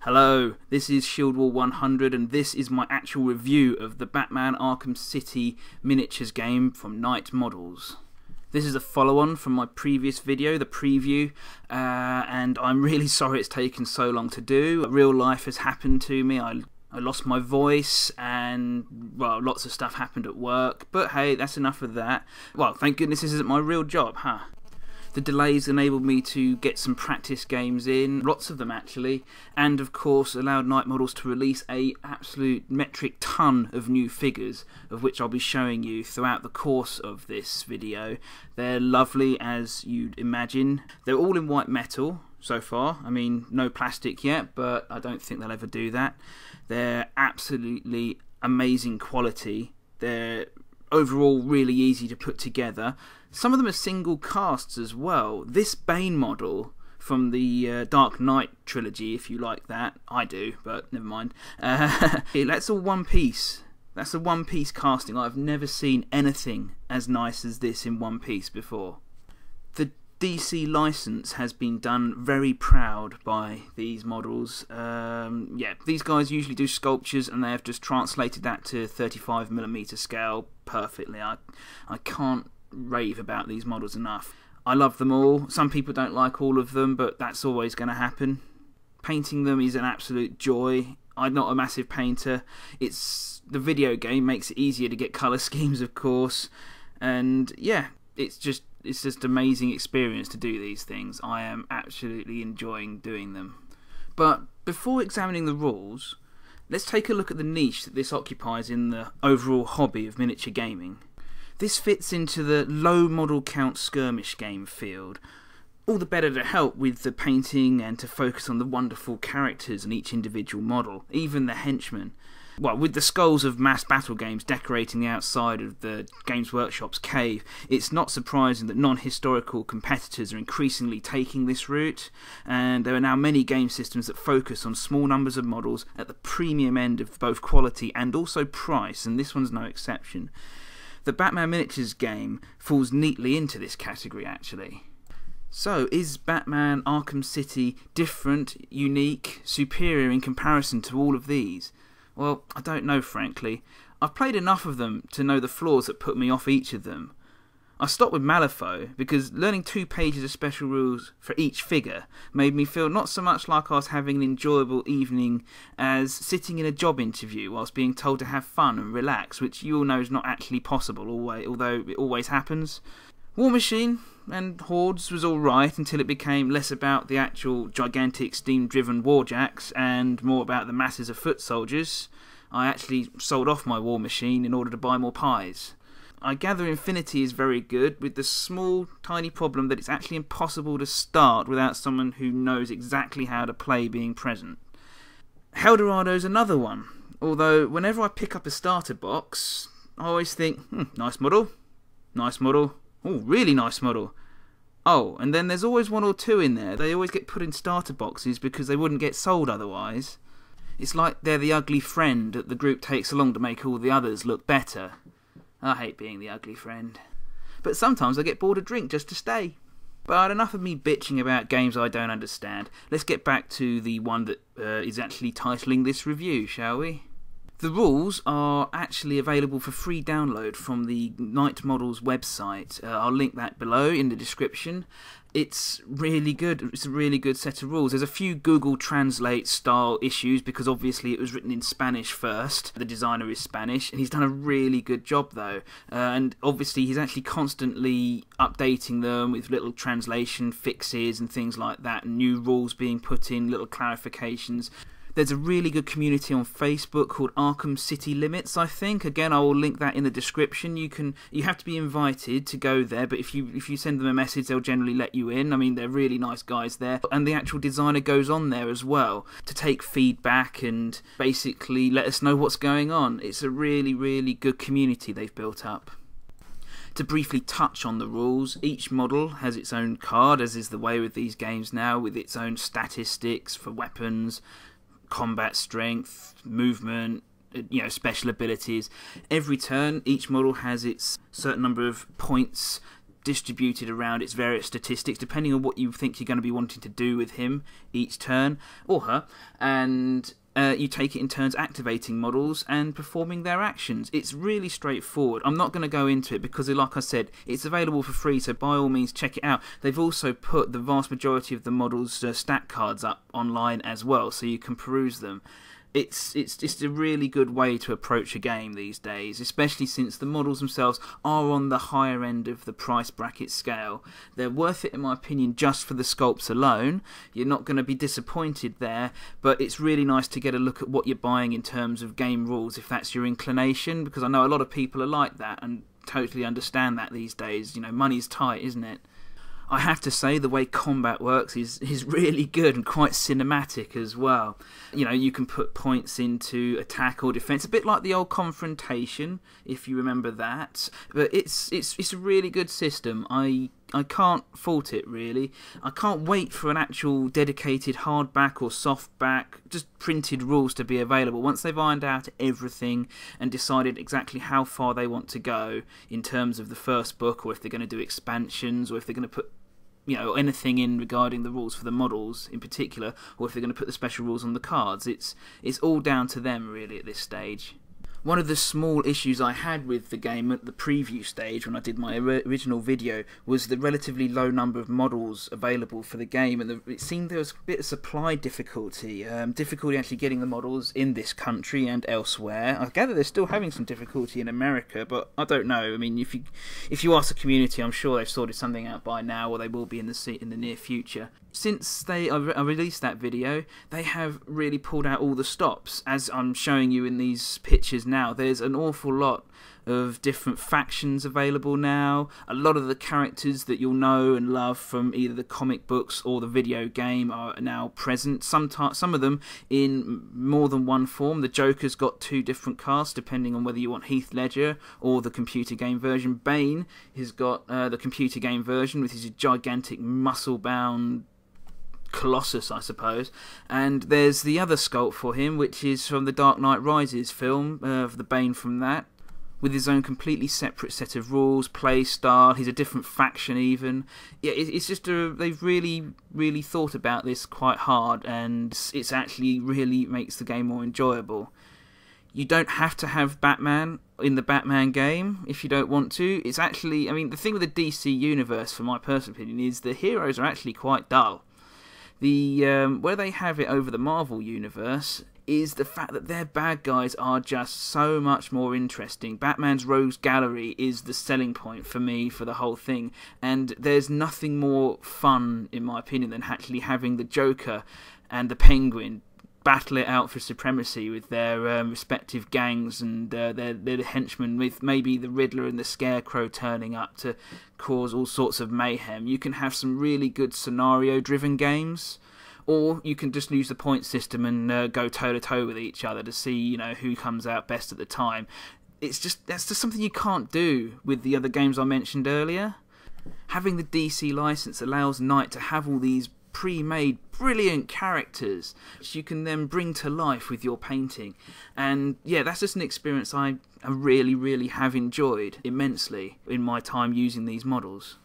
Hello, this is Shieldwall100 and this is my actual review of the Batman Arkham City miniatures game from Knight Models. This is a follow-on from my previous video, the preview, and I'm really sorry it's taken so long to do. Real life has happened to me. I lost my voice and, well, lots of stuff happened at work, but hey, that's enough of that. Well, thank goodness this isn't my real job, huh? The delays enabled me to get some practice games in, lots of them actually, and of course allowed Knight Models to release a absolute metric ton of new figures, of which I'll be showing you throughout the course of this video. They're lovely as you'd imagine. They're all in white metal so far. I mean, no plastic yet, but I don't think they'll ever do that. They're absolutely amazing quality. They're overall really easy to put together. Some of them are single casts as well. This Bane model from the Dark Knight trilogy, if you like that. I do, but never mind. That's all one piece. That's a one piece casting. I've never seen anything as nice as this in one piece before. The DC license has been done very proud by these models. Yeah, these guys usually do sculptures and they have just translated that to 35mm scale perfectly. I can't rave about these models enough. I love them all. Some people don't like all of them, but that's always going to happen. Painting them is an absolute joy. I'm not a massive painter. The video game makes it easier to get colour schemes, of course, and yeah, it's just amazing experience to do these things. I am absolutely enjoying doing them. But before examining the rules, let's take a look at the niche that this occupies in the overall hobby of miniature gaming. This fits into the low model count skirmish game field. All the better to help with the painting and to focus on the wonderful characters in each individual model, even the henchmen. Well, with the skulls of mass battle games decorating the outside of the Games Workshop's cave, it's not surprising that non-historical competitors are increasingly taking this route, and there are now many game systems that focus on small numbers of models at the premium end of both quality and also price, and this one's no exception. The Batman Miniatures game falls neatly into this category, actually. So, is Batman Arkham City different, unique, superior in comparison to all of these? Well, I don't know, frankly. I've played enough of them to know the flaws that put me off each of them. I stopped with Malifaux because learning 2 pages of special rules for each figure made me feel not so much like I was having an enjoyable evening as sitting in a job interview whilst being told to have fun and relax, which you all know is not actually possible, although it always happens. War Machine and Hordes was alright until it became less about the actual gigantic steam-driven warjacks and more about the masses of foot soldiers. I actually sold off my War Machine in order to buy more pies. I gather Infinity is very good, with the small, tiny problem that it's actually impossible to start without someone who knows exactly how to play being present. Heldorado's another one, although whenever I pick up a starter box, I always think, nice model, oh, really nice model. Oh, and then there's always 1 or 2 in there. They always get put in starter boxes because they wouldn't get sold otherwise. It's like they're the ugly friend that the group takes along to make all the others look better. I hate being the ugly friend. But sometimes I get bored of drink just to stay. But enough of me bitching about games I don't understand. Let's get back to the one that is actually titling this review, shall we? The rules are actually available for free download from the Knight Models website. I'll link that below in the description. It's really good. It's a really good set of rules. There's a few Google Translate style issues because obviously it was written in Spanish first. The designer is Spanish and he's done a really good job though. And obviously he's actually constantly updating them with little translation fixes and things like that, and new rules being put in, little clarifications. There's a really good community on Facebook called Arkham City Limits, I think. Again, I will link that in the description. You have to be invited to go there, but if you send them a message, they'll generally let you in. I mean, they're really nice guys there. And the actual designer goes on there as well to take feedback and basically let us know what's going on. It's a really, really good community they've built up. To briefly touch on the rules, each model has its own card, as is the way with these games now, with its own statistics for weapons, combat strength, movement, special abilities. Every turn, each model has its certain number of points distributed around its various statistics depending on what you think you're going to be wanting to do with him each turn, or her, and you take it in turns activating models and performing their actions. It's really straightforward. I'm not going to go into it because, like I said, it's available for free, so by all means check it out. They've also put the vast majority of the models' stat cards up online as well, so you can peruse them. It's just a really good way to approach a game these days, especially since the models themselves are on the higher end of the price bracket scale. They're worth it in my opinion just for the sculpts alone. You're not going to be disappointed there, but it's really nice to get a look at what you're buying in terms of game rules if that's your inclination, because I know a lot of people are like that and totally understand that these days. You know, money's tight, isn't it? I have to say the way combat works is really good and quite cinematic as well. You know, you can put points into attack or defense, a bit like the old Confrontation, if you remember that. But it's a really good system. I can't fault it, really. I can't wait for an actual dedicated hardback or softback, just printed rules to be available. Once they've ironed out everything and decided exactly how far they want to go in terms of the first book, or if they're going to do expansions, or if they're going to put, you know, anything in regarding the rules for the models in particular, or if they're going to put the special rules on the cards. It's all down to them, really, at this stage. One of the small issues I had with the game at the preview stage when I did my original video was the relatively low number of models available for the game, and it seemed there was a bit of supply difficulty, difficulty actually getting the models in this country and elsewhere. I gather they're still having some difficulty in America, but I don't know. I mean, if you ask the community, I'm sure they've sorted something out by now, or they will be in the near future. Since I released that video, they have really pulled out all the stops. As I'm showing you in these pictures now, there's an awful lot of different factions available now. A lot of the characters that you'll know and love from either the comic books or the video game are now present. Some of them in more than one form. The Joker's got 2 different casts depending on whether you want Heath Ledger or the computer game version. Bane has got the computer game version with his gigantic muscle-bound Colossus, I suppose, and there's the other sculpt for him, which is from the Dark Knight Rises film, of the Bane from that, with his own completely separate set of rules, play style. He's a different faction even. Yeah, it's just they've really thought about this quite hard, and it's actually really makes the game more enjoyable. You don't have to have Batman in the Batman game if you don't want to. It's actually, I mean, the thing with the DC universe, from my personal opinion, is the heroes are actually quite dull. Where they have it over the Marvel universe is the fact that their bad guys are just so much more interesting. Batman's Rogues Gallery is the selling point for me for the whole thing, and there's nothing more fun, in my opinion, than actually having the Joker and the Penguin battle it out for supremacy with their respective gangs and their henchmen, with maybe the Riddler and the Scarecrow turning up to cause all sorts of mayhem. You can have some really good scenario-driven games, or you can just use the point system and go toe-to-toe with each other to see, you know, who comes out best at the time. That's just something you can't do with the other games I mentioned earlier. Having the DC license allows Knight to have all these pre-made brilliant characters which you can then bring to life with your painting, and yeah, that's just an experience I really have enjoyed immensely in my time using these models.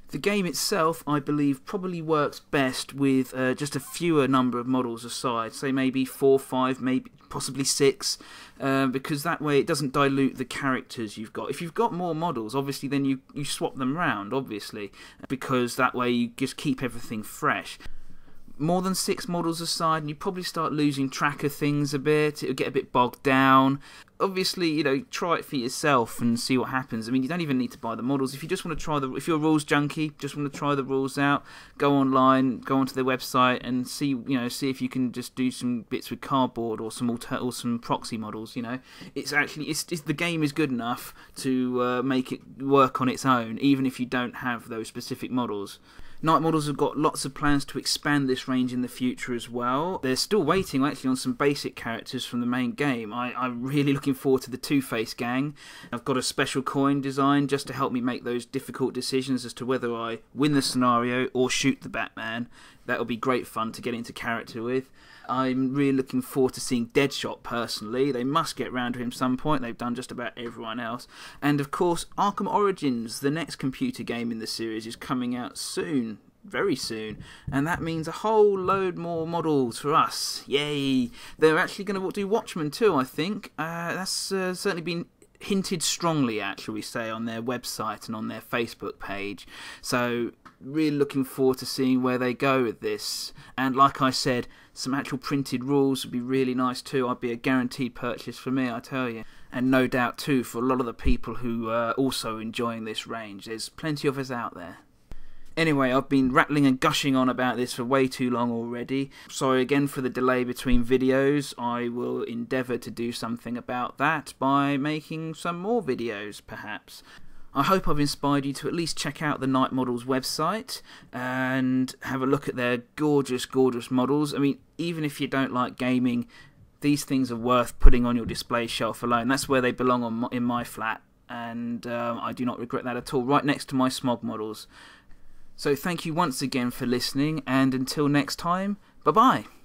The game itself, I believe, probably works best with just a fewer number of models aside, say maybe 4, 5, maybe possibly 6, because that way it doesn't dilute the characters you've got. If you've got more models, obviously then you swap them round, obviously, because that way you just keep everything fresh. More than 6 models aside, and you probably start losing track of things a bit. It'll get a bit bogged down. Obviously, you know, try it for yourself and see what happens. I mean, you don't even need to buy the models. If you just want to try if you're a rules junkie, just want to try the rules out, go online, go onto their website and see if you can just do some bits with cardboard or some proxy models. You know, it's the game is good enough to make it work on its own, even if you don't have those specific models. Knight Models have got lots of plans to expand this range in the future as well. They're still waiting actually on some basic characters from the main game. I'm really looking forward to the Two-Face gang. I've got a special coin designed just to help me make those difficult decisions as to whether I win the scenario or shoot the Batman. That'll be great fun to get into character with. I'm really looking forward to seeing Deadshot personally. They must get round to him some point. They've done just about everyone else. And of course, Arkham Origins, the next computer game in the series, is coming out soon. Very soon. And that means a whole load more models for us. Yay! They're actually going to do Watchmen too, I think. That's certainly been hinted strongly at, shall we say, on their website and on their Facebook page. So really looking forward to seeing where they go with this. And like I said, some actual printed rules would be really nice too. I'd be a guaranteed purchase for me, I tell you. And no doubt too for a lot of the people who are also enjoying this range. There's plenty of us out there. Anyway, I've been rattling and gushing on about this for way too long already. Sorry again for the delay between videos. I will endeavour to do something about that by making some more videos, perhaps. I hope I've inspired you to at least check out the Night Models website and have a look at their gorgeous, gorgeous models. I mean, even if you don't like gaming, these things are worth putting on your display shelf alone. That's where they belong in my flat, and I do not regret that at all, right next to my Smog models. So thank you once again for listening, and until next time, bye-bye.